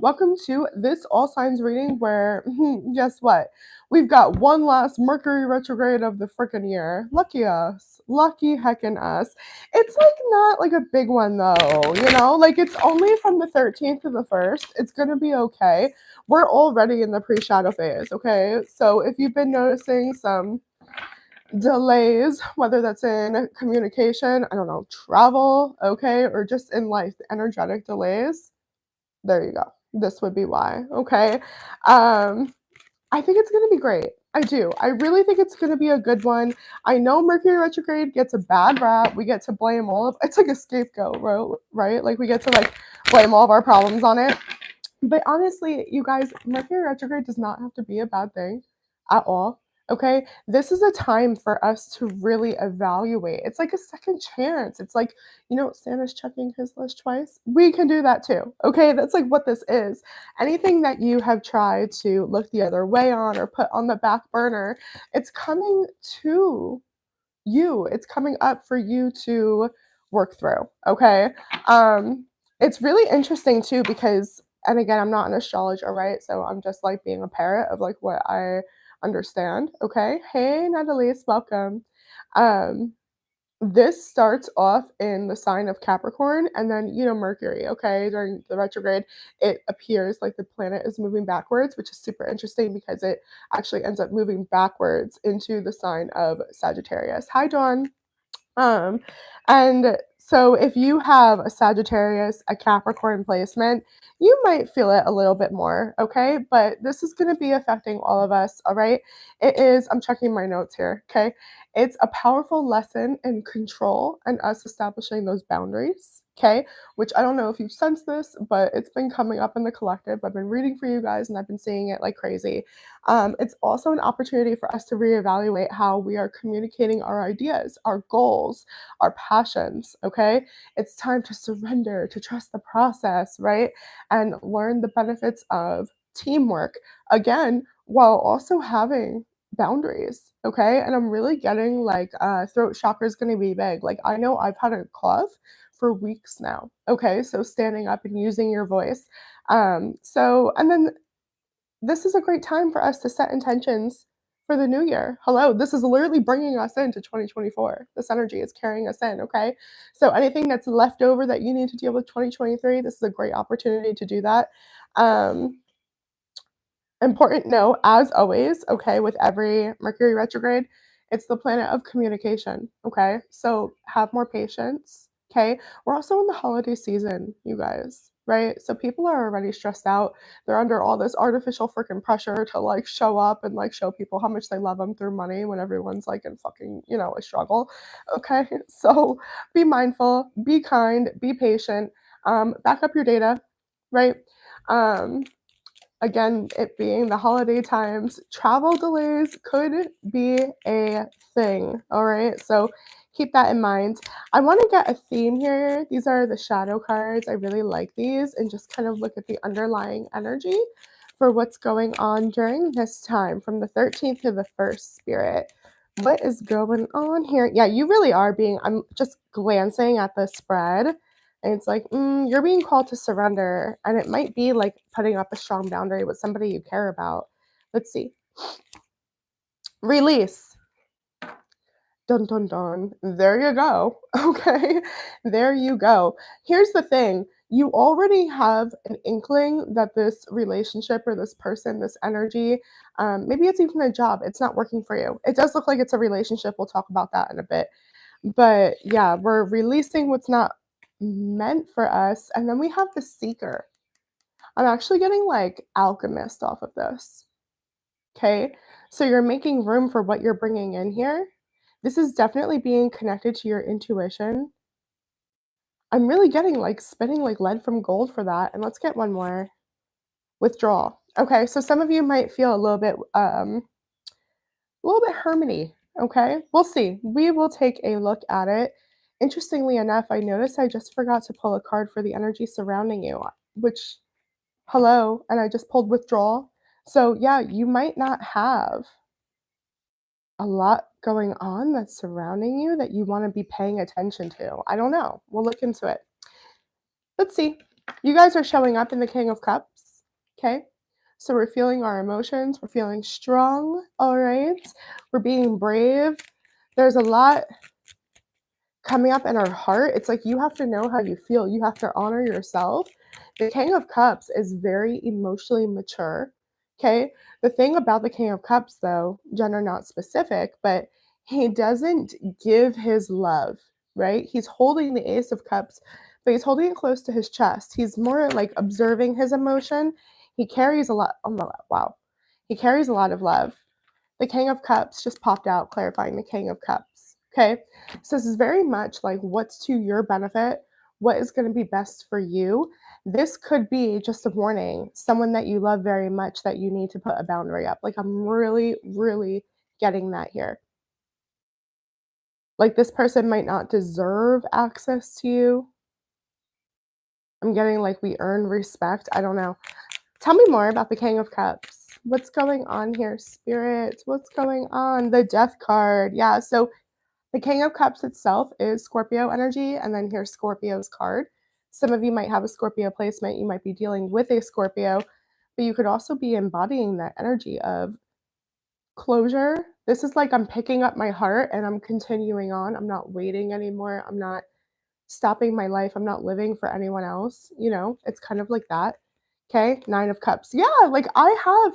Welcome to this all signs reading where, guess what? We've got one last Mercury retrograde of the frickin' year. Lucky us. Lucky heckin' us. It's like not like a big one though, Like it's only from the 13th to the 1st. It's gonna be okay. We're already in the pre-shadow phase, okay? So if you've been noticing some delays, whether that's in communication, I don't know, travel, okay, or just in life, energetic delays, there you go. This would be why, okay? I think it's gonna be great. I do. I really think it's gonna be a good one. I know Mercury retrograde gets a bad rap. We get to blame all of it's like a scapegoat, right? Like we get to like blame all of our problems on it. But honestly, you guys, Mercury retrograde does not have to be a bad thing at all. Okay, this is a time for us to really evaluate. It's like a second chance. It's like, Santa's checking his list twice. We can do that too. Okay, that's like what this is. Anything that you have tried to look the other way on or put on the back burner, it's coming to you. It's coming up for you to work through. Okay, it's really interesting too because and again, I'm not an astrologer, right? So I'm just like being a parrot of like what I understand. Okay. Hey, Natalise, welcome. Um, this starts off in the sign of Capricorn and then, Mercury, okay? During the retrograde, it appears like the planet is moving backwards, which is super interesting because it actually ends up moving backwards into the sign of Sagittarius. Hi, Dawn. Um, and so if you have a Sagittarius, a Capricorn placement, you might feel it a little bit more, okay? But this is going to be affecting all of us, all right? It is, I'm checking my notes here, okay? It's a powerful lesson in control and us establishing those boundaries, okay? Which I don't know if you've sensed this, but it's been coming up in the collective. I've been reading for you guys and I've been seeing it like crazy. It's also an opportunity for us to reevaluate how we are communicating our ideas, our goals, our passions, okay? It's time to surrender, to trust the process, right? And learn the benefits of teamwork, again, while also having boundaries, okay? And I'm really getting like throat chakra is going to be big. Like I know I've had a cough for weeks now, okay? So standing up and using your voice. And then this is a great time for us to set intentions for the new year. Hello, this is literally bringing us into 2024. This energy is carrying us in, okay? So anything that's left over that you need to deal with 2023, this is a great opportunity to do that. Um, Important note, as always, okay, with every Mercury retrograde, it's the planet of communication, okay? So have more patience, okay? We're also in the holiday season, you guys, right? So people are already stressed out. They're under all this artificial freaking pressure to like show up and like show people how much they love them through money when everyone's like in fucking, a struggle, okay? So be mindful, be kind, be patient, back up your data, right? Um, Again, it being the holiday times, travel delays could be a thing. All right. So keep that in mind. I want to get a theme here. These are the shadow cards. I really like these and just kind of look at the underlying energy for what's going on during this time from the 13th to the 1st, Spirit. What is going on here? Yeah, you really are I'm just glancing at the spread and it's like, you're being called to surrender. And it might be like putting up a strong boundary with somebody you care about. Let's see. Release. Dun, dun, dun. There you go. Okay. There you go. Here's the thing. You already have an inkling that this relationship or this person, this energy, maybe it's even a job, it's not working for you. It does look like it's a relationship. We'll talk about that in a bit. But yeah, we're releasing what's not meant for us. And then we have the seeker. I'm actually getting like alchemist off of this. Okay. So you're making room for what you're bringing in here. This is definitely being connected to your intuition. I'm really getting like spinning like lead from gold for that. And let's get one more. Withdrawal. Okay. So some of you might feel a little bit hermity. Okay. We'll see. We will take a look at it. Interestingly enough, I noticed I just forgot to pull a card for the energy surrounding you, which hello, and I just pulled withdrawal. So yeah, you might not have a lot going on that's surrounding you that you want to be paying attention to. I don't know. We'll look into it. Let's see. You guys are showing up in the King of Cups. Okay. So we're feeling our emotions, we're feeling strong, all right? We're being brave. There's a lot coming up in our heart. It's like you have to know how you feel. You have to honor yourself. The King of Cups is very emotionally mature. Okay. The thing about the King of Cups, though, gender not specific, but he doesn't give his love, right? He's holding the Ace of Cups, but he's holding it close to his chest. He's more like observing his emotion. He carries a lot. Oh my, wow. He carries a lot of love. The King of Cups just popped out, clarifying the King of Cups. Okay. So this is very much like what's to your benefit, what is going to be best for you. This could be just a warning, someone that you love very much that you need to put a boundary up. Like, I'm really, really getting that here. Like, this person might not deserve access to you. I'm getting like we earn respect. I don't know. Tell me more about the King of Cups. What's going on here, Spirit? What's going on? The Death card. Yeah. So the King of Cups itself is Scorpio energy, and then here's Scorpio's card. Some of you might have a Scorpio placement. You might be dealing with a Scorpio, but you could also be embodying that energy of closure. This is like I'm picking up my heart and I'm continuing on. I'm not waiting anymore. I'm not stopping my life. I'm not living for anyone else. It's kind of like that. Okay. Nine of Cups. Yeah. Like I have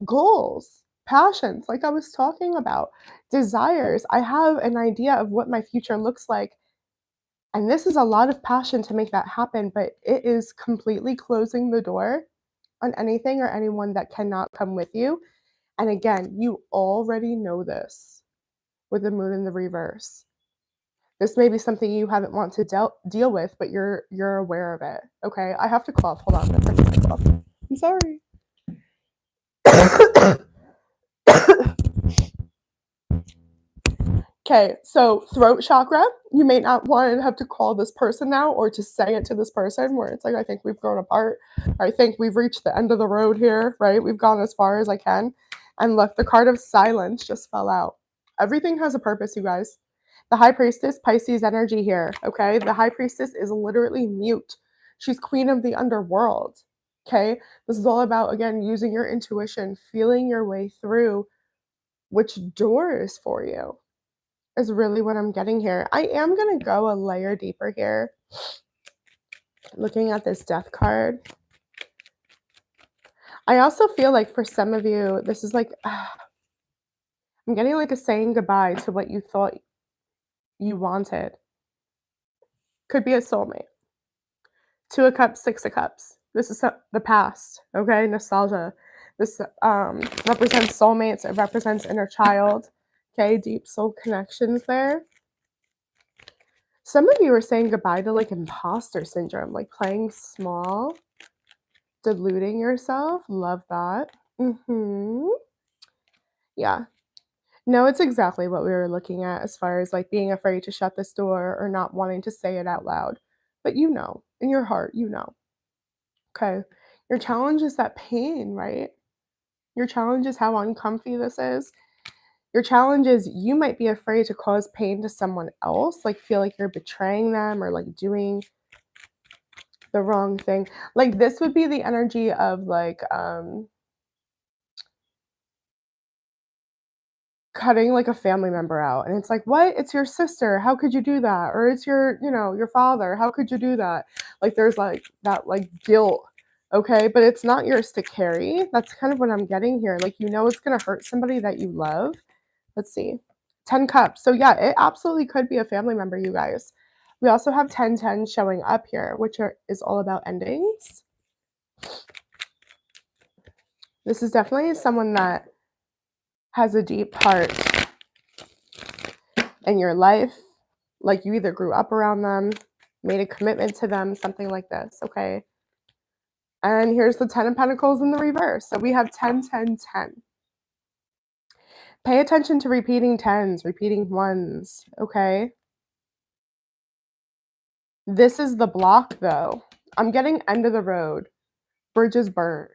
goals, passions, like I was talking about, desires. I have an idea of what my future looks like. And this is a lot of passion to make that happen, but it is completely closing the door on anything or anyone that cannot come with you. And again, you already know this with the moon in the reverse. This may be something you haven't want to deal with, but you're aware of it. Okay, I have to cough. Hold on, I'm gonna fix my cough. I'm sorry. Okay, so throat chakra, you may not want to have to call this person now or to say it to this person where it's like, I think we've grown apart. I think we've reached the end of the road here, right? We've gone as far as I can. And look, the card of silence just fell out. Everything has a purpose, you guys. The High Priestess, Pisces energy here, okay? The High Priestess is literally mute. She's queen of the underworld, okay? This is all about, again, using your intuition, feeling your way through which door is for you is really what I'm getting here. I am going to go a layer deeper here. Looking at this death card. I also feel like for some of you, this is like, I'm getting like a saying goodbye to what you thought you wanted. Could be a soulmate. Two of Cups, Six of Cups. This is the past, okay? Nostalgia. This represents soulmates. It represents inner child, okay? Deep soul connections there. Some of you are saying goodbye to like imposter syndrome, like playing small, deluding yourself. Love that. Yeah. No, it's exactly what we were looking at as far as like being afraid to shut this door or not wanting to say it out loud. But in your heart, Okay. Your challenge is that pain, right? Your challenge is how uncomfy this is. Your challenge is you might be afraid to cause pain to someone else, like feel like you're betraying them or like doing the wrong thing. Like this would be the energy of like cutting like a family member out and it's like, what, it's your sister, how could you do that? Or it's your father, how could you do that? Like there's like that like guilt. Okay, but it's not yours to carry. That's kind of what I'm getting here. Like it's going to hurt somebody that you love. Let's see. 10 cups. So yeah, it absolutely could be a family member, you guys. We also have 10-10 showing up here, which is all about endings. This is definitely someone that has a deep heart in your life. Like you either grew up around them, made a commitment to them, something like this, okay? And here's the 10 of Pentacles in the reverse. So we have 10, 10, 10. Pay attention to repeating tens, repeating ones, okay? This is the block, though. I'm getting end of the road. Bridges burnt.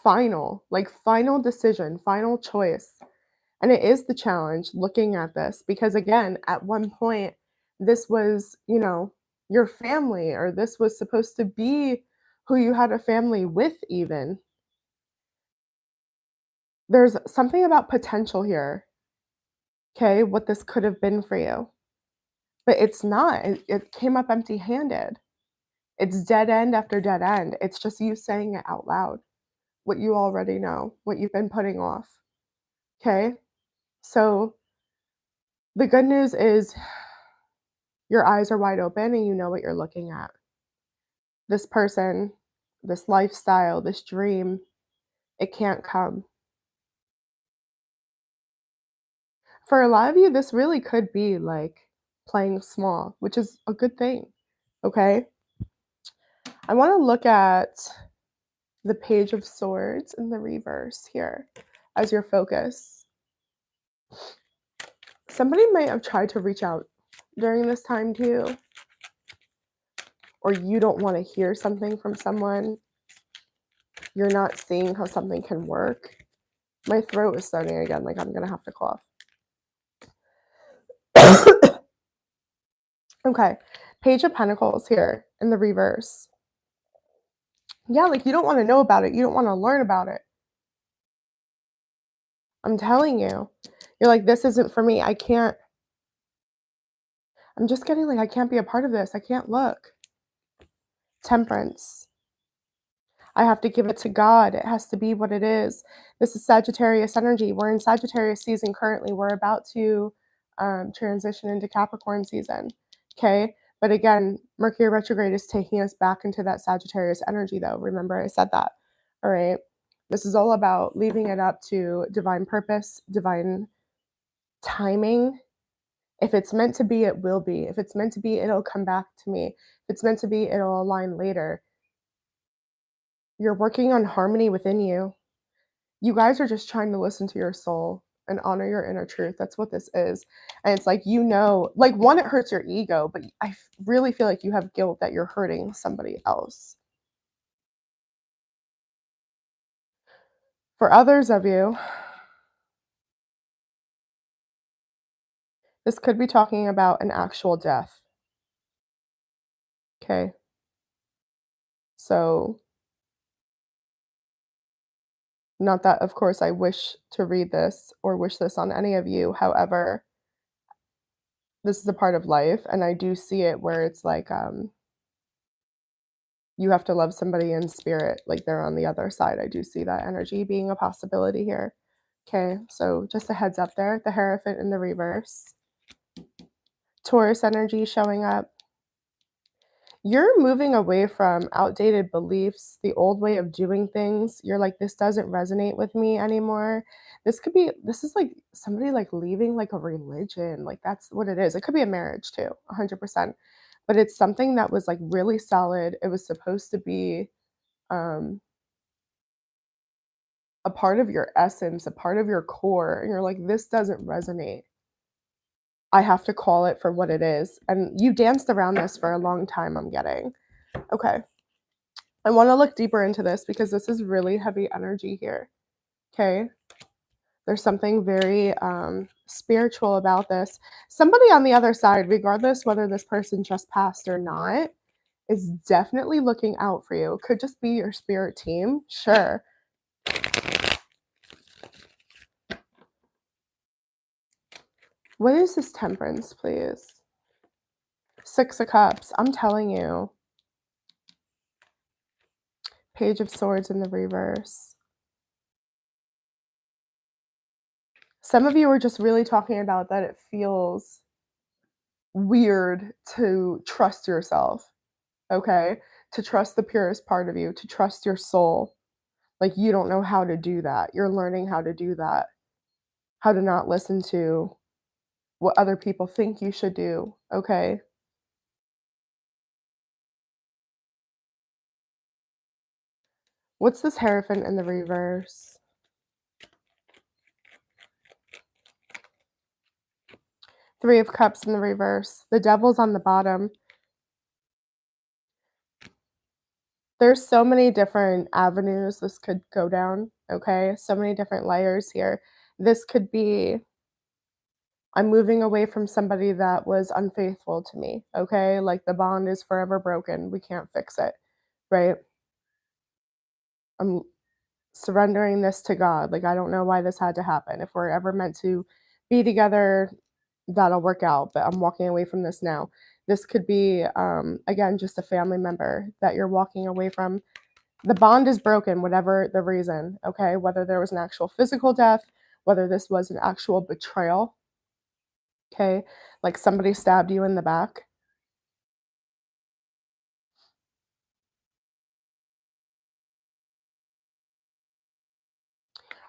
Final decision, final choice. And it is the challenge looking at this because, again, at one point, this was, your family, or this was supposed to be who you had a family with even. There's something about potential here, okay, what this could have been for you, but it's not. It came up empty-handed. It's dead end after dead end. It's just you saying it out loud, what you already know, what you've been putting off, okay? So, the good news is your eyes are wide open and you know what you're looking at. This person, this lifestyle, this dream, it can't come. For a lot of you, this really could be like playing small, which is a good thing, okay? I want to look at the Page of Swords in the reverse here as your focus. Somebody might have tried to reach out during this time to you, or you don't want to hear something from someone. You're not seeing how something can work. My throat is starting again, like I'm gonna have to cough. Okay, Page of Pentacles here in the reverse. Yeah, like you don't want to know about it. You don't want to learn about it. I'm telling you. You're like, this isn't for me. I can't. I'm just getting like, I can't be a part of this. I can't look. Temperance. I have to give it to God. It has to be what it is. This is Sagittarius energy. We're in Sagittarius season currently. We're about to transition into Capricorn season. Okay. But again, Mercury retrograde is taking us back into that Sagittarius energy, though. Remember, I said that. All right. This is all about leaving it up to divine purpose, divine timing. If it's meant to be, it will be. If it's meant to be, it'll come back to me. If it's meant to be, it'll align later. You're working on harmony within you. You guys are just trying to listen to your soul and honor your inner truth. That's what this is. And it's like, like one, it hurts your ego, but I really feel like you have guilt that you're hurting somebody else. For others of you, this could be talking about an actual death. Okay. So, not that, of course, I wish to read this or wish this on any of you. However, this is a part of life, and I do see it where it's like, you have to love somebody in spirit, like they're on the other side. I do see that energy being a possibility here. Okay, so just a heads up there. The Hierophant in the reverse. Taurus energy showing up. You're moving away from outdated beliefs, the old way of doing things. You're like, this doesn't resonate with me anymore. This is like somebody like leaving like a religion. Like that's what it is. It could be a marriage too, 100%. But it's something that was like really solid. It was supposed to be um, a part of your essence, a part of your core. And you're like, this doesn't resonate. I have to call it for what it is. And you danced around this for a long time, I'm getting. Okay. I want to look deeper into this because this is really heavy energy here. Okay. There's something very spiritual about this. Somebody on the other side, regardless whether this person just passed or not, is definitely looking out for you. It could just be your spirit team. Sure. What is this temperance, please? 6 of Cups. I'm telling you. Page of Swords in the reverse. Some of you are just really talking about that it feels weird to trust yourself, okay? To trust the purest part of you, to trust your soul. Like you don't know how to do that. You're learning how to do that. How to not listen to what other people think you should do, okay? What's this Hierophant in the reverse? 3 of Cups in the reverse. The Devil's on the bottom. There's so many different avenues this could go down, okay? So many different layers here. This could be, I'm moving away from somebody that was unfaithful to me, okay? Like the bond is forever broken. We can't fix it, right? I'm surrendering this to God. Like, I don't know why this had to happen. If we're ever meant to be together, that'll work out. But I'm walking away from this now. This could be, again, just a family member that you're walking away from. The bond is broken, whatever the reason, okay? Whether there was an actual physical death, whether this was an actual betrayal, okay? Like somebody stabbed you in the back.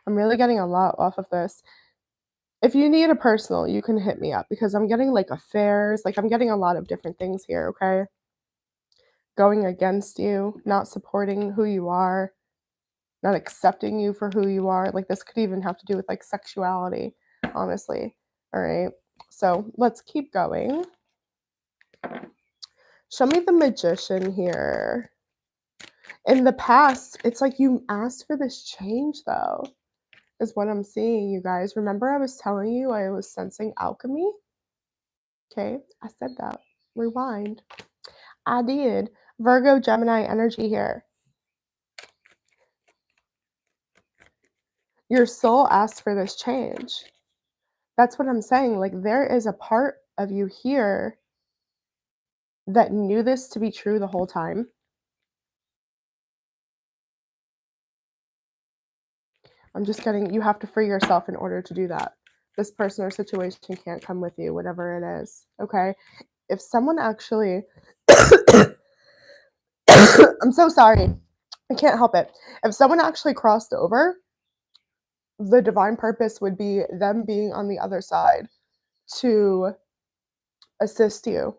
I'm really getting a lot off of this. If you need a personal, you can hit me up because I'm getting like affairs, like I'm getting a lot of different things here, okay? Going against you, not supporting who you are, not accepting you for who you are. Like this could even have to do with like sexuality, honestly. All right. So let's keep going. Show me the magician here. In the past, it's like you asked for this change though, is what I'm seeing, you guys. Remember I was telling you I was sensing alchemy? Okay, I said that. Rewind. I did. Virgo, Gemini energy here. Your soul asked for this change. That's what I'm saying. Like, there is a part of you here that knew this to be true the whole time. I'm just getting, you have to free yourself in order to do that. This person or situation can't come with you, whatever it is. Okay? If someone actually, I'm so sorry. I can't help it. If someone actually crossed over, the divine purpose would be them being on the other side to assist you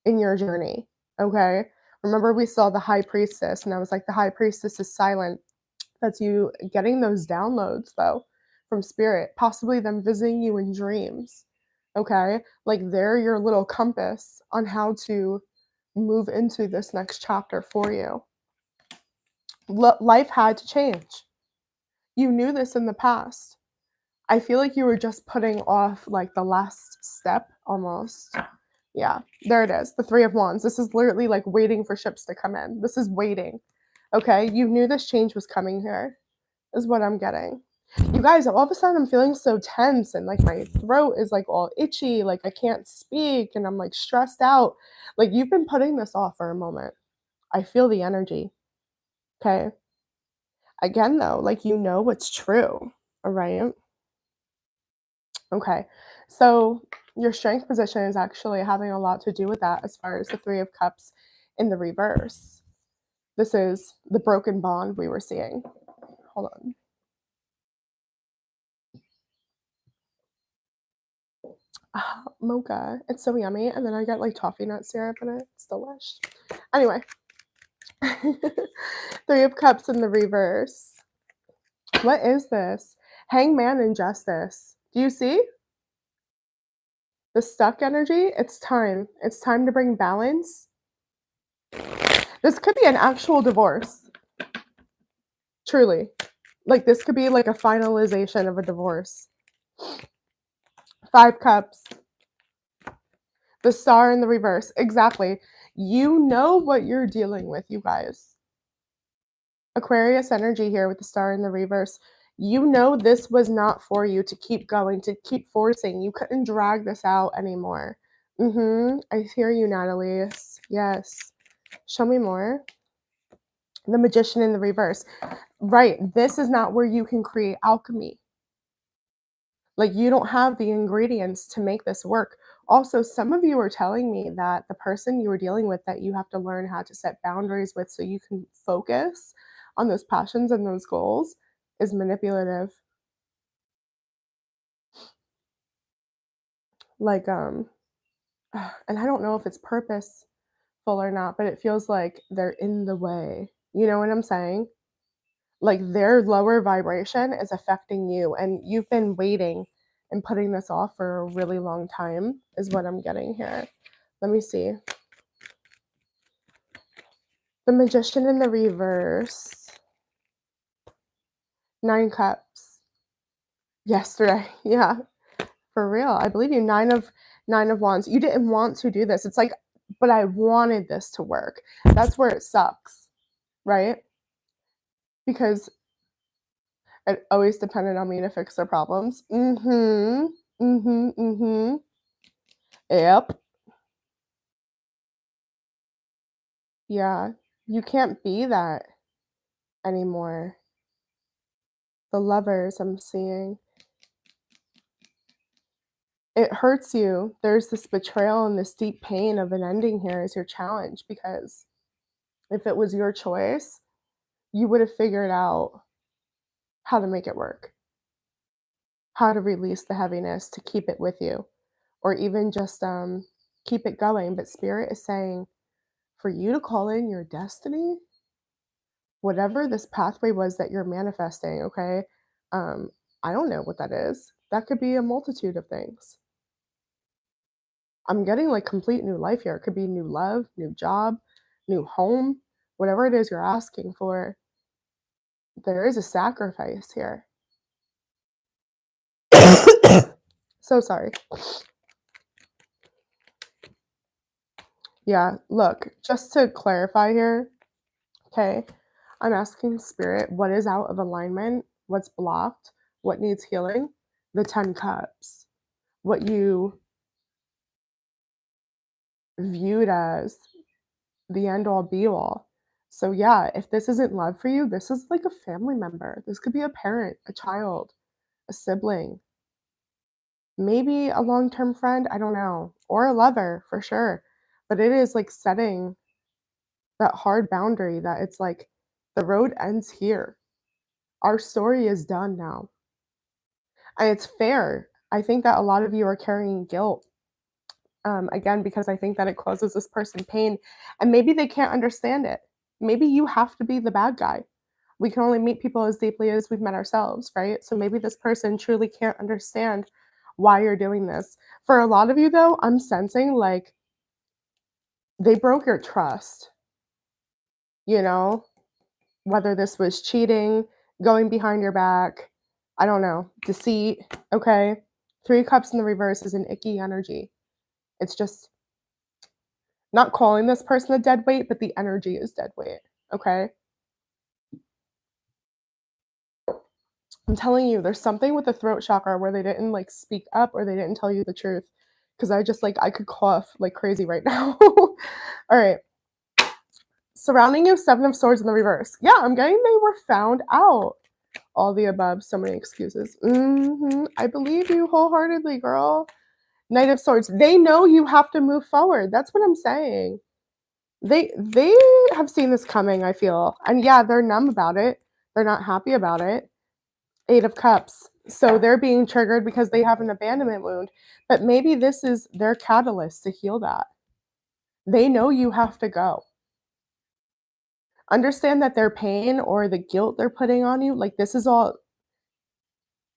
in your journey. Okay? Remember, we saw the high priestess, and I was like, the high priestess is silent. That's you getting those downloads, though, from spirit, possibly them visiting you in dreams. Okay? Like, they're your little compass on how to move into this next chapter for you. Life had to change. You knew this in the past. I feel like you were just putting off like the last step almost. Yeah, there it is. The Three of Wands. This is literally like waiting for ships to come in. This is waiting. Okay, you knew this change was coming here, is what I'm getting. You guys, all of a sudden I'm feeling so tense and like my throat is like all itchy, like I can't speak and I'm like stressed out. Like you've been putting this off for a moment. I feel the energy. Okay. Again, though, like you know what's true. All right. Okay. So your strength position is actually having a lot to do with that as far as the Three of Cups in the reverse. This is the broken bond we were seeing. Hold on. Mocha. It's so yummy. And then I got like toffee nut syrup in it. It's delish. Anyway. Three of Cups in the reverse. What is this? Hangman and Justice. Do you see? The stuck energy? It's time. It's time to bring balance. This could be an actual divorce. Truly. Like this could be like a finalization of a divorce. Five Cups. The Star in the reverse. Exactly. You know what you're dealing with, you guys. Aquarius energy here with the Star in the reverse. You know this was not for you to keep going, to keep forcing. You couldn't drag this out anymore. I hear you, Natalie. Yes. Show me more. The Magician in the reverse. Right. This is not where you can create alchemy. Like you don't have the ingredients to make this work. Also, some of you are telling me that the person you are dealing with that you have to learn how to set boundaries with so you can focus on those passions and those goals is manipulative. Like and I don't know if it's purposeful or not, but it feels like they're in the way. You know what I'm saying? Like their lower vibration is affecting you and you've been waiting and putting this off for a really long time is what I'm getting here. Let me see. The Magician in the reverse. 9 cups. Yesterday. Yeah. For real. I believe you. Nine of wands. You didn't want to do this. It's like, but I wanted this to work. That's where it sucks. Right? because it always depended on me to fix their problems. Mhm. Mhm, mhm. Yep. Yeah. You can't be that anymore. The lovers I'm seeing. It hurts you. There's this betrayal and this deep pain of an ending here is your challenge because if it was your choice, you would have figured out how to make it work, how to release the heaviness to keep it with you, or even just keep it going. But Spirit is saying for you to call in your destiny, whatever this pathway was that you're manifesting, okay? Um, I don't know what that is. That could be a multitude of things. I'm getting like complete new life here. It could be new love, new job, new home, whatever it is you're asking for. There is a sacrifice here. So sorry. Yeah, look, just to clarify here, okay, I'm asking Spirit what is out of alignment, what's blocked, what needs healing, the 10 cups, what you viewed as the end all be all. So, yeah, if this isn't love for you, this is like a family member. This could be a parent, a child, a sibling, maybe a long term friend, I don't know, or a lover for sure. But it is like setting that hard boundary that it's like the road ends here. Our story is done now. And it's fair. I think that a lot of you are carrying guilt. Again, because I think that it causes this person pain and maybe they can't understand it. Maybe you have to be the bad guy. We can only meet people as deeply as we've met ourselves, right? So maybe this person truly can't understand why you're doing this. For a lot of you, though, I'm sensing like they broke your trust, you know, whether this was cheating, going behind your back, I don't know, deceit, okay? 3 cups in the reverse is an icky energy. It's just not calling this person a dead weight, but the energy is dead weight, okay? I'm telling you, there's something with the throat chakra where they didn't like speak up or they didn't tell you the truth. Cause I just like, I could cough like crazy right now. All right. Surrounding you, 7 of swords in the reverse. Yeah, I'm getting they were found out. All the above, so many excuses. I believe you wholeheartedly, girl. Knight of swords. They know you have to move forward. That's what I'm saying. They have seen this coming, I feel. And yeah, they're numb about it. They're not happy about it. 8 of cups. So they're being triggered because they have an abandonment wound. But maybe this is their catalyst to heal that. They know you have to go. Understand that their pain or the guilt they're putting on you, like this is all,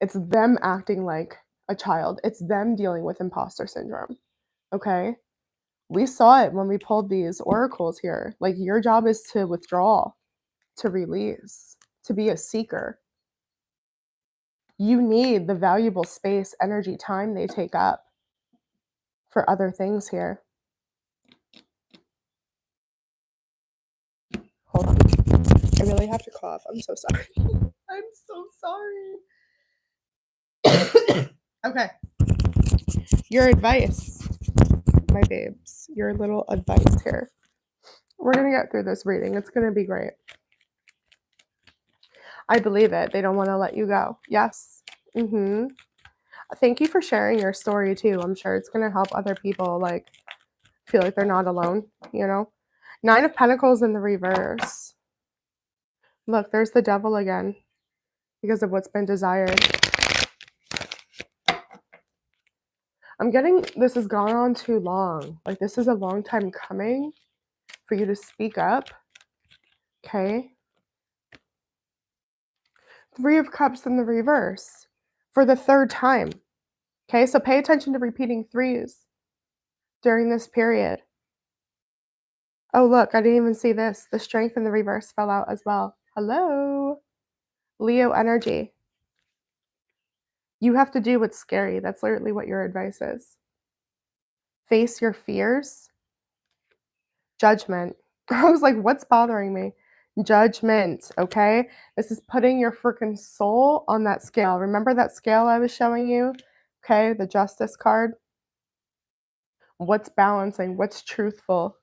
it's them acting like a child. It's them dealing with imposter syndrome. Okay? We saw it when we pulled these oracles here. Like your job is to withdraw, to release, to be a seeker. You need the valuable space, energy, time they take up for other things here. Hold on. I really have to cough. I'm so sorry. I'm so sorry. Okay. Your advice, my babes. Your little advice here. We're going to get through this reading. It's going to be great. I believe it. They don't want to let you go. Yes. Thank you for sharing your story too. I'm sure it's going to help other people like feel like they're not alone, you know? 9 of Pentacles in the reverse. Look, there's the devil again because of what's been desired. I'm getting this has gone on too long. Like this is a long time coming for you to speak up. Okay? 3 of Cups in the reverse for the 3rd time. Okay, so pay attention to repeating 3s during this period. Oh, look, I didn't even see this. The Strength in the reverse fell out as well. Hello. Leo energy. You have to do what's scary. That's literally what your advice is. Face your fears. Judgment. I was like, what's bothering me? Judgment, okay? This is putting your freaking soul on that scale. Remember that scale I was showing you? Okay, the justice card. What's balancing? What's truthful?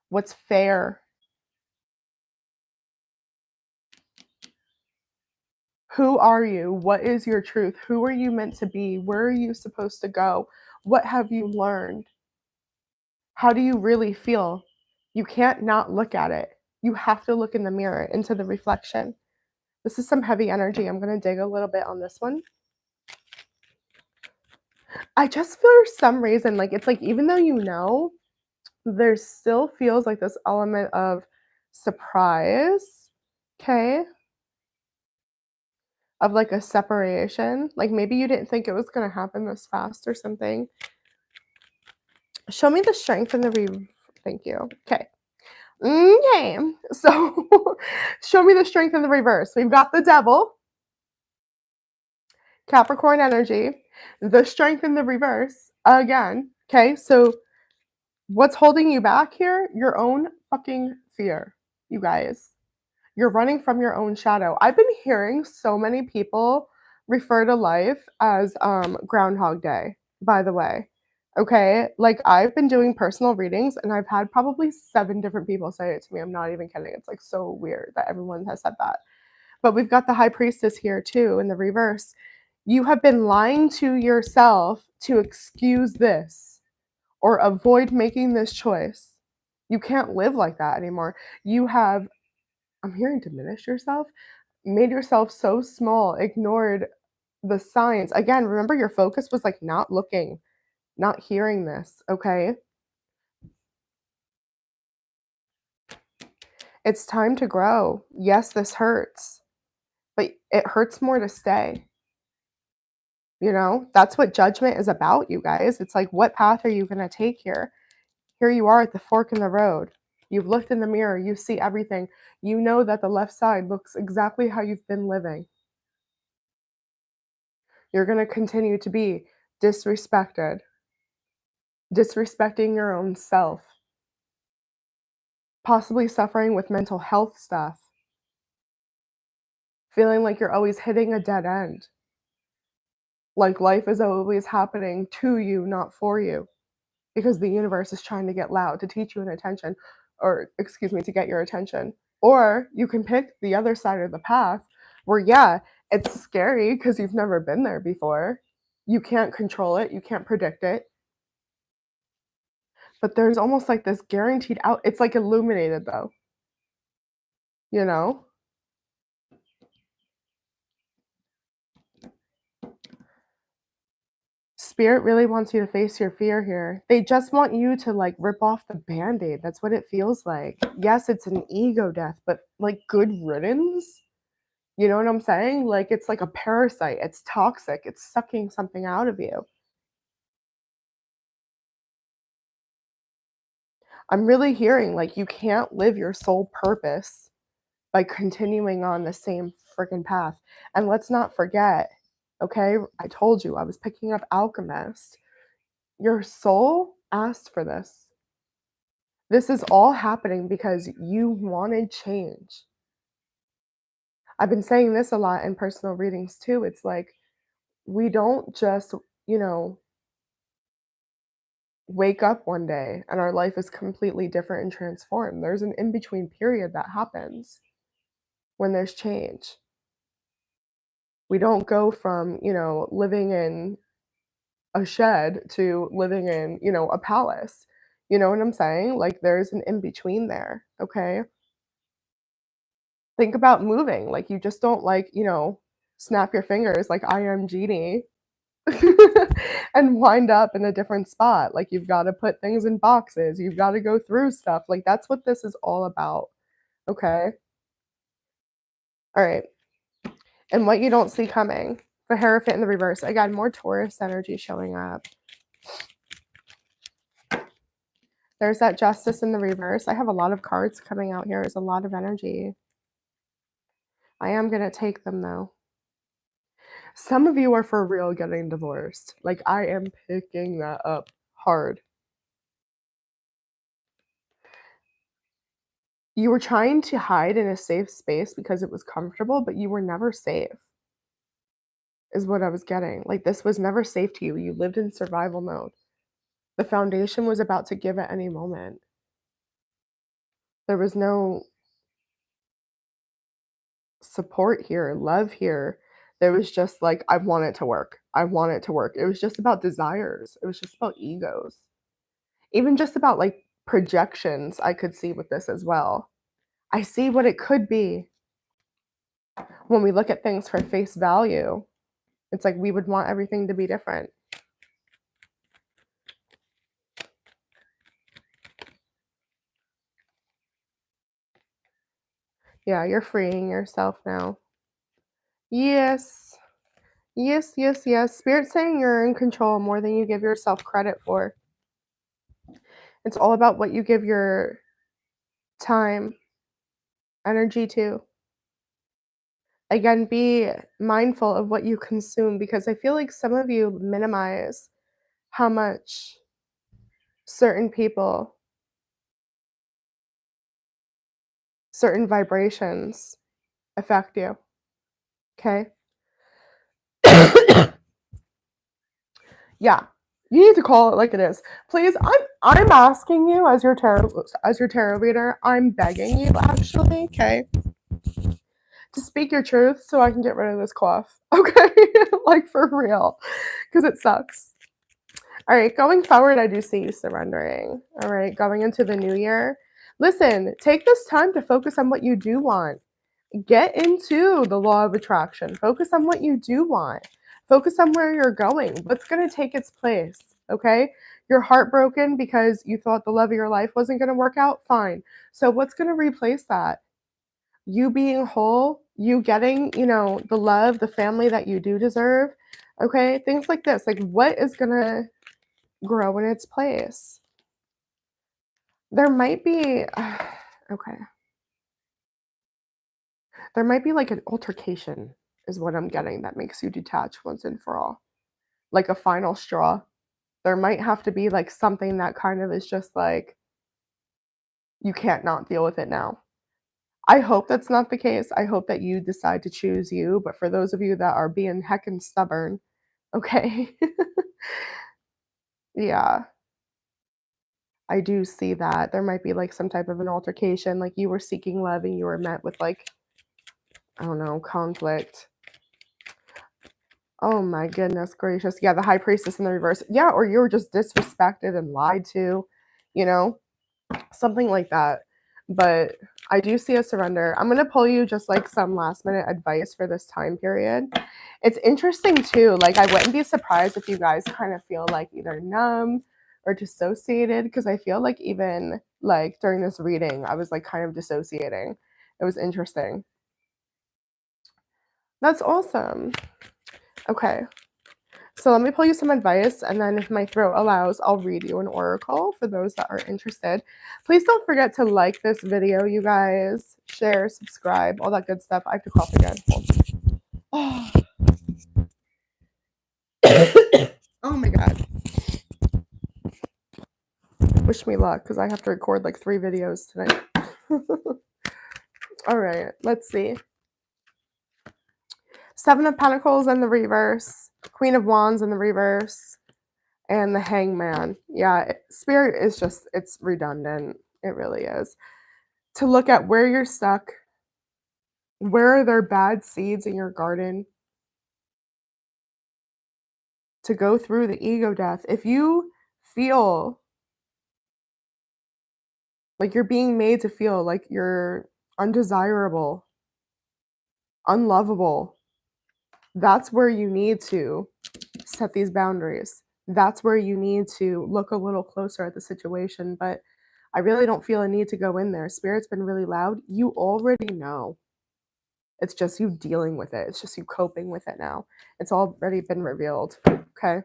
What's fair? Who are you? What is your truth? Who are you meant to be? Where are you supposed to go? What have you learned? How do you really feel? You can't not look at it. You have to look in the mirror, into the reflection. This is some heavy energy. I'm going to dig a little bit on this one. I just for some reason, like, it's like, even though you know, there still feels like this element of surprise, okay? Of like a separation. Like maybe you didn't think it was going to happen this fast or something. Show me the strength in the thank you. Okay. Okay. So show me the strength in the reverse. We've got the devil, Capricorn energy, the strength in the reverse again. Okay. So what's holding you back here? Your own fucking fear, you guys. You're running from your own shadow. I've been hearing so many people refer to life as Groundhog Day, by the way. Okay. Like I've been doing personal readings and I've had probably 7 different people say it to me. I'm not even kidding. It's like so weird that everyone has said that. But we've got the high priestess here too in the reverse. You have been lying to yourself to excuse this or avoid making this choice. You can't live like that anymore. You have, I'm hearing diminish yourself, made yourself so small, ignored the signs. Again, remember your focus was like not looking, not hearing this, okay? It's time to grow. Yes, this hurts, but it hurts more to stay. You know, that's what judgment is about, you guys. It's like, what path are you going to take here? Here you are at the fork in the road. You've looked in the mirror, you see everything. You know that the left side looks exactly how you've been living. You're going to continue to be disrespected, disrespecting your own self, possibly suffering with mental health stuff, feeling like you're always hitting a dead end, like life is always happening to you, not for you, because the universe is trying to get loud to teach you an attention, or excuse me, to get your attention. Or you can pick the other side of the path where, yeah, it's scary because you've never been there before. You can't control it, you can't predict it, but there's almost like this guaranteed out. It's like illuminated though, you know? Spirit really wants you to face your fear here. They just want you to like rip off the band-aid. That's what it feels like. Yes, it's an ego death, but like good riddance. You know what I'm saying? Like it's like a parasite. It's toxic. It's sucking something out of you. I'm really hearing like you can't live your soul purpose by continuing on the same freaking path. And let's not forget, okay? I told you I was picking up alchemist. Your soul asked for this. This is all happening because you wanted change. I've been saying this a lot in personal readings too. It's like we don't just, you know, wake up one day and our life is completely different and transformed. There's an in between period that happens when there's change. We don't go from, living in a shed to living in, a palace. You know what I'm saying? Like there's an in between there. Okay. Think about moving. Like you just don't like, snap your fingers like I am genie and wind up in a different spot. Like you've got to put things in boxes. You've got to go through stuff. Like that's what this is all about. Okay. All right. And what you don't see coming. The Hierophant in the reverse. Again, more Taurus energy showing up. There's that Justice in the reverse. I have a lot of cards coming out here. There's a lot of energy. I am going to take them though. Some of you are for real getting divorced. Like I am picking that up hard. You were trying to hide in a safe space because it was comfortable, but you were never safe, is what I was getting. Like, this was never safe to you. You lived in survival mode. The foundation was about to give at any moment. There was no support here, love here. There was just like, I want it to work. I want it to work. It was just about desires. It was just about egos. Even just about like projections, I could see with this as well. I see what it could be when we look at things for face value. It's like we would want everything to be different. Yeah, you're freeing yourself now. Yes. Yes, yes, yes. Spirit's saying you're in control more than you give yourself credit for. It's all about what you give your time, energy to. Again, be mindful of what you consume because I feel like some of you minimize how much certain people, certain vibrations affect you. Okay? Yeah. You need to call it like it is. Please, I'm asking you as your tarot reader, I'm begging you actually, okay, to speak your truth so I can get rid of this cough. Okay? Like for real. Because it sucks. All right, going forward, I do see you surrendering. All right, going into the new year. Listen, take this time to focus on what you do want. Get into the law of attraction. Focus on what you do want. Focus on where you're going. What's going to take its place? Okay? You're heartbroken because you thought the love of your life wasn't going to work out? Fine. So, what's going to replace that? You being whole, you getting, the love, the family that you do deserve. Okay? Things like this. Like, what is going to grow in its place? There might be, okay. There might be like an altercation, is what I'm getting, that makes you detach once and for all. Like a final straw. There might have to be like something that kind of is just like, you can't not deal with it now. I hope that's not the case. I hope that you decide to choose you. But for those of you that are being heckin' stubborn, okay. Yeah, I do see that. There might be like some type of an altercation. Like you were seeking love and you were met with like, I don't know, conflict. Oh my goodness gracious. Yeah, the high priestess in the reverse. Yeah, or you were just disrespected and lied to, you know, something like that. But I do see a surrender. I'm going to pull you just like some last minute advice for this time period. It's interesting too. Like, I wouldn't be surprised if you guys kind of feel like either numb or dissociated because I feel like even like during this reading, I was like kind of dissociating. It was interesting. That's awesome. Okay. So let me pull you some advice, and then if my throat allows, I'll read you an oracle for those that are interested. Please don't forget to like this video, you guys. Share, subscribe, all that good stuff. I have to cough again. Oh, oh my god. Wish me luck, because I have to record like 3 videos tonight. All right, let's see. 7 of Pentacles in the reverse. Queen of Wands in the reverse. And the Hangman. Yeah, Spirit is just, it's redundant. It really is. To look at where you're stuck. Where are there bad seeds in your garden? To go through the ego death. If you feel like you're being made to feel like you're undesirable, unlovable, that's where you need to set these boundaries. That's where you need to look a little closer at the situation. But I really don't feel a need to go in there. Spirit's been really loud. You already know. It's just you dealing with it. It's just you coping with it now. It's already been revealed. Okay.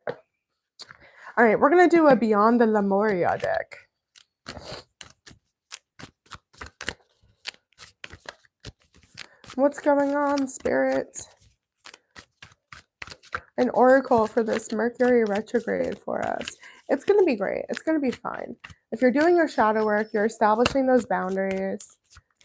All right, we're going to do a Beyond the Lemuria deck. What's going on, Spirit? An oracle for this Mercury retrograde for us. It's going to be great. It's going to be fine. If you're doing your shadow work, you're establishing those boundaries.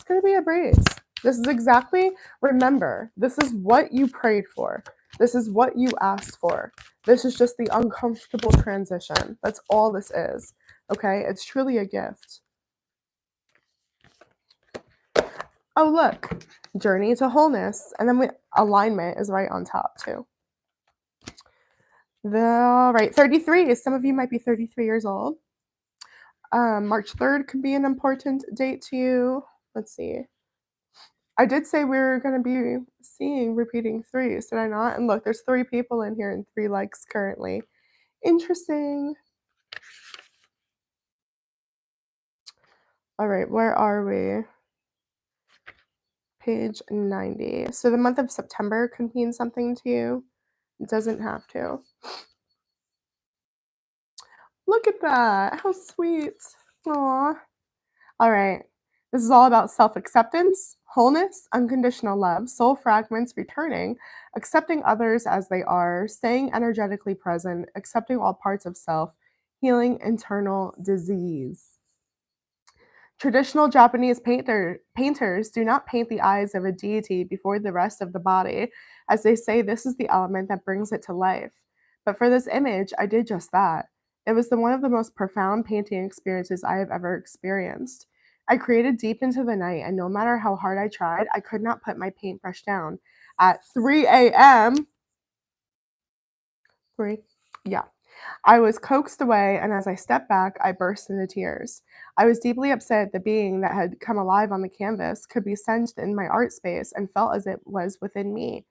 It's going to be a breeze. This is exactly, remember, this is what you prayed for. This is what you asked for. This is just the uncomfortable transition. That's all this is. Okay? It's truly a gift. Oh, look. Journey to wholeness. And then alignment is right on top, too. Right, 33. Some of you might be 33 years old. March 3rd could be an important date to you. Let's see. I did say we were going to be seeing repeating threes, did I not? And look, there's 3 people in here and 3 likes currently. Interesting. All right, where are we? Page 90. So the month of September could mean something to you. It doesn't have to. Look at that. How sweet. Aw. All right. This is all about self-acceptance, wholeness, unconditional love, soul fragments returning, accepting others as they are, staying energetically present, accepting all parts of self, healing internal disease. Traditional Japanese painters do not paint the eyes of a deity before the rest of the body, as they say this is the element that brings it to life. But for this image, I did just that. It was one of the most profound painting experiences I have ever experienced. I created deep into the night, and no matter how hard I tried, I could not put my paintbrush down. At 3 a.m., 3, yeah, I was coaxed away, and as I stepped back, I burst into tears. I was deeply upset the being that had come alive on the canvas could be sensed in my art space and felt as it was within me.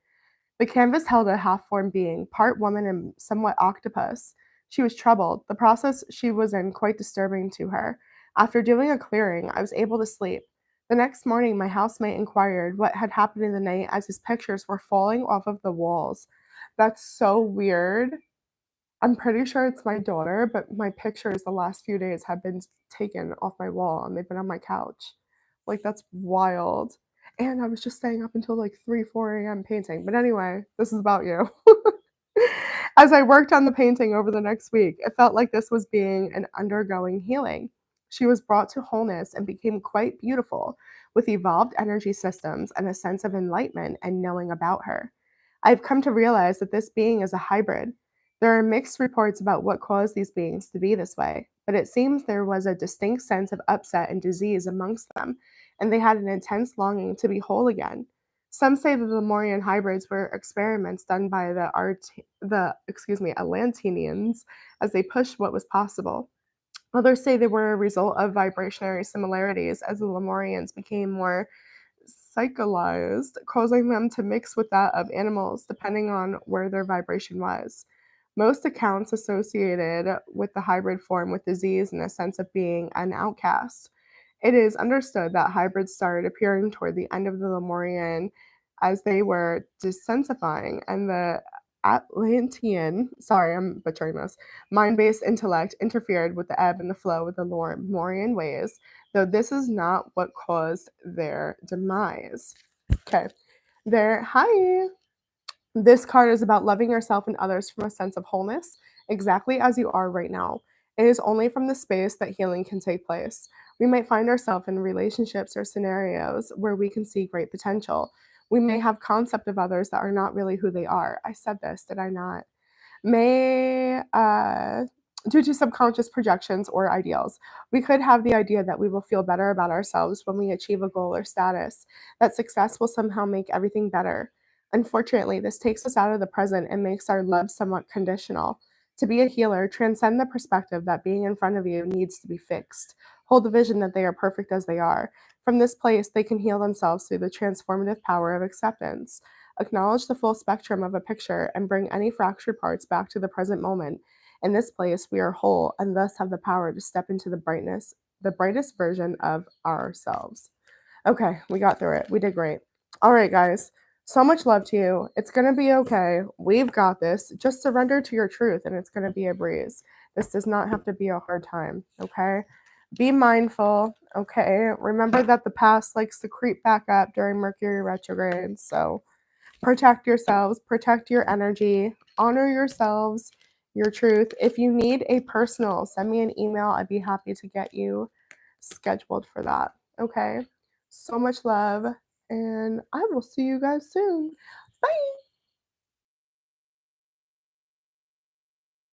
The canvas held a half formed being, part woman and somewhat octopus. She was troubled, the process she was in quite disturbing to her. After doing a clearing, I was able to sleep. The next morning, my housemate inquired what had happened in the night as his pictures were falling off of the walls. That's so weird. I'm pretty sure it's my daughter, but my pictures the last few days have been taken off my wall and they've been on my couch. Like, that's wild. And I was just staying up until like 3, 4 a.m. painting. But anyway, this is about you. As I worked on the painting over the next week, it felt like this was being an undergoing healing. She was brought to wholeness and became quite beautiful, with evolved energy systems and a sense of enlightenment and knowing about her. I've come to realize that this being is a hybrid. There are mixed reports about what caused these beings to be this way, but it seems there was a distinct sense of upset and disease amongst them, and they had an intense longing to be whole again. Some say that the Lemurian hybrids were experiments done by Atlanteans as they pushed what was possible. Others say they were a result of vibrationary similarities as the Lemurians became more psychalized, causing them to mix with that of animals depending on where their vibration was. Most accounts associated with the hybrid form with disease and a sense of being an outcast. It is understood that hybrids started appearing toward the end of the Lemurian as they were desensifying, and the Atlantean, sorry, I'm butchering this, mind based intellect interfered with the ebb and the flow of the Lemurian ways, though this is not what caused their demise. Okay, there, hi. This card is about loving yourself and others from a sense of wholeness, exactly as you are right now. It is only from the space that healing can take place. We might find ourselves in relationships or scenarios where we can see great potential. We may have concept of others that are not really who they are. I said this, did I not? May Due to subconscious projections or ideals. We could have the idea that we will feel better about ourselves when we achieve a goal or status, that success will somehow make everything better. Unfortunately, this takes us out of the present and makes our love somewhat conditional. To be a healer, transcend the perspective that being in front of you needs to be fixed. Hold the vision that they are perfect as they are. From this place, they can heal themselves through the transformative power of acceptance. Acknowledge the full spectrum of a picture and bring any fractured parts back to the present moment. In this place, we are whole and thus have the power to step into the brightest version of ourselves. Okay, we got through it. We did great. All right, guys. So much love to you. It's going to be okay. We've got this. Just surrender to your truth and it's going to be a breeze. This does not have to be a hard time, okay? Be mindful, okay? Remember that the past likes to creep back up during Mercury retrograde, so protect yourselves, protect your energy, honor yourselves, your truth. If you need a personal, send me an email. I'd be happy to get you scheduled for that. Okay. So much love, and I will see you guys soon. Bye.